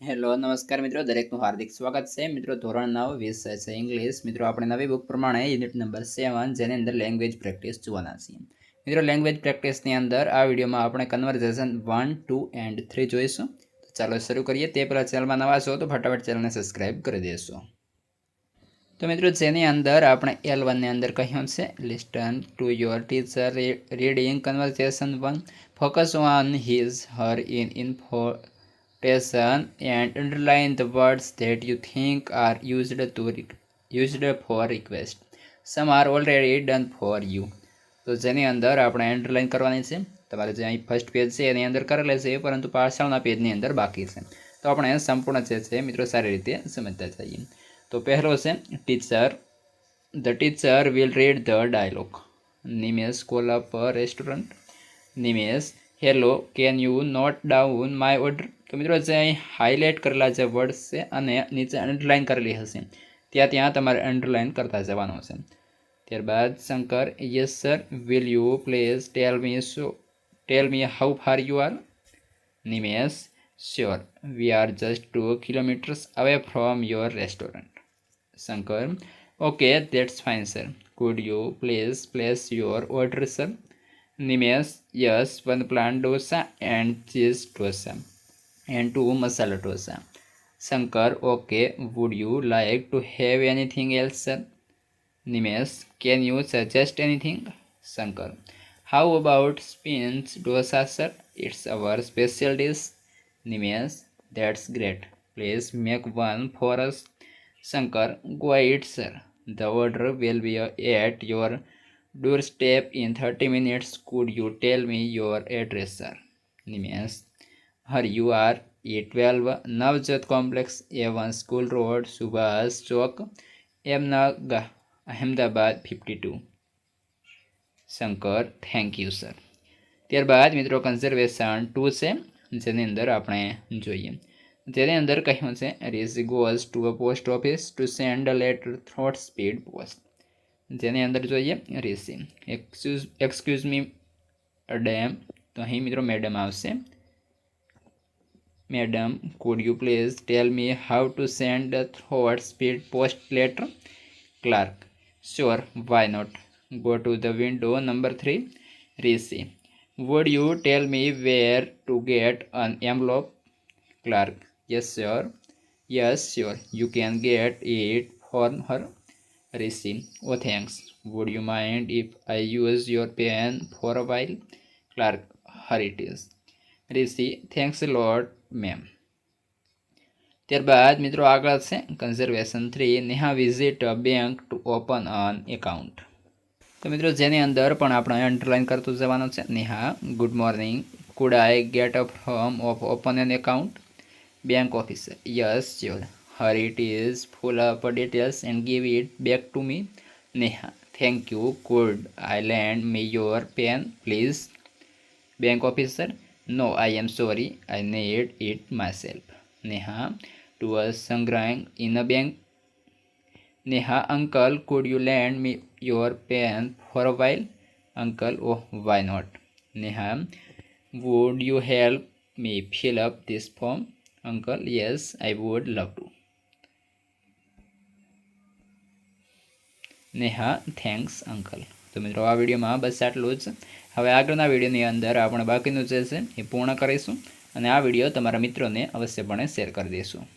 Hello નમસ્કાર મિત્રો, દરેકનું હાર્દિક સ્વાગત છે મિત્રો। ધોરણ 9 વિષય છે ઇંગ્લિશ। મિત્રો આપણે નવી બુક પ્રમાણે યુનિટ નંબર 7 જેની અંદર લેંગ્વેજ પ્રેક્ટિસ જોવાના છીએ। મિત્રો લેંગ્વેજ પ્રેક્ટિસની અંદર આ વિડીયોમાં આપણે કન્વર્ઝેશન 1, 2 એન્ડ 3 જોઈશું। તો ચાલો શરૂ કરીએ। તે પહેલાં ચેનલમાં નવા છો તો ફટાફટ ચેનલને સબસ્ક્રાઇબ કરી દેશો। તો મિત્રો જેની અંદર આપણે L1 ની અંદર કહ્યું છે લિસ્ટન to your teacher reading conversion 1, focus on his Har information and underline the words that you think are used for request. Some are already done for you. તો જેની અંદર આપણે અંડરલાઇન કરવાની છે। તમારે જે અહીં ફર્સ્ટ પેજ છે એની અંદર કરેલા છે, પરંતુ પાછળના પેજની અંદર બાકી છે। તો આપણે સંપૂર્ણ જે છે મિત્રો સારી રીતે સમજતા જઈએ। તો પહેલો છે teacher. The teacher will read the dialogue. Nimesh call up restaurant. Nimesh hello, can you note down my order. તો મિત્રો જે અહીં હાઇલાઇટ કરેલા જે વર્ડ્સ છે અને નીચે અંડરલાઇન કરેલી હશે ત્યાં તમારે અંડરલાઇન કરતા જવાનું છે। ત્યારબાદ Shankar, yes sir, will you please tell me how far you are. Nimesh, sure, we are just 2 kilometres away from your restaurant. Shankar, okay, that's fine sir, food you please place your order sir. Nimesh, yes, 1 plan dosa and cheese dosa and 2 masala dosa. Shankar, okay, would you like to have anything else, sir? Nimesh, can you suggest anything? Shankar, how about spinach dosa, sir? It's our special dish. Nimesh, that's great. Please make one for us. Shankar, go ahead, sir. The order will be at your doorstep in 30 minutes. Could you tell me your address, sir? Nimesh, her you are E12 Navjot Complex, A1 School Road, Subhas Chowk, Ahmedabad 52। Shankar, thank you sir. ત્યારબાદ મિત્રો conservation 2 છે જેની અંદર આપણે જોઈએ। જેની અંદર કહ્યું છે રિઝી goes to a post office to send a letter through speed post. જેની અંદર જોઈએ રિઝી, એક્સક્યુઝ મી ડેમ, તો અહીં મિત્રો મેડમ આવશે। Madam, could you please tell me how to send a through speed post letter? Clerk, sure, why not? Go to the window number 3. Rishi, would you tell me where to get an envelope? Clerk, yes sir. Yes, sure, you can get it for her. Rishi, oh thanks. Would you mind if I use your pen for a while? Clerk, here it is. Rishi, thanks a lot, ma'am. ત્યારબાદ મિત્રો આગળ છે conversation 3, Neha visit a bank to open an account. તો મિત્રો જેની અંદર પણ આપણે અંડરલાઇન કરતું જવાનું છે। Neha, good morning, could I get a form of open an account? Bank officer, yes sure, here it is fill up details and give it back to me. Neha, thank you, could I lend me your pen please? Bank officer, no, I am sorry, I need it myself. Neha, to a sangrang in a bank? Neha, uncle, could you lend me your pen for a while? Uncle, oh, why not? Neha, would you help me fill up this form? Uncle, yes, I would love to. Neha, thanks, uncle. તો મિત્રો આ વિડીયોમાં બસ આટલું જ। હવે આગળના વિડીયોની અંદર આપણે બાકીનું જે છે એ પૂર્ણ કરીશું અને આ વિડીયો તમારા મિત્રોને અવશ્યપણે શેર કરી દઈશું।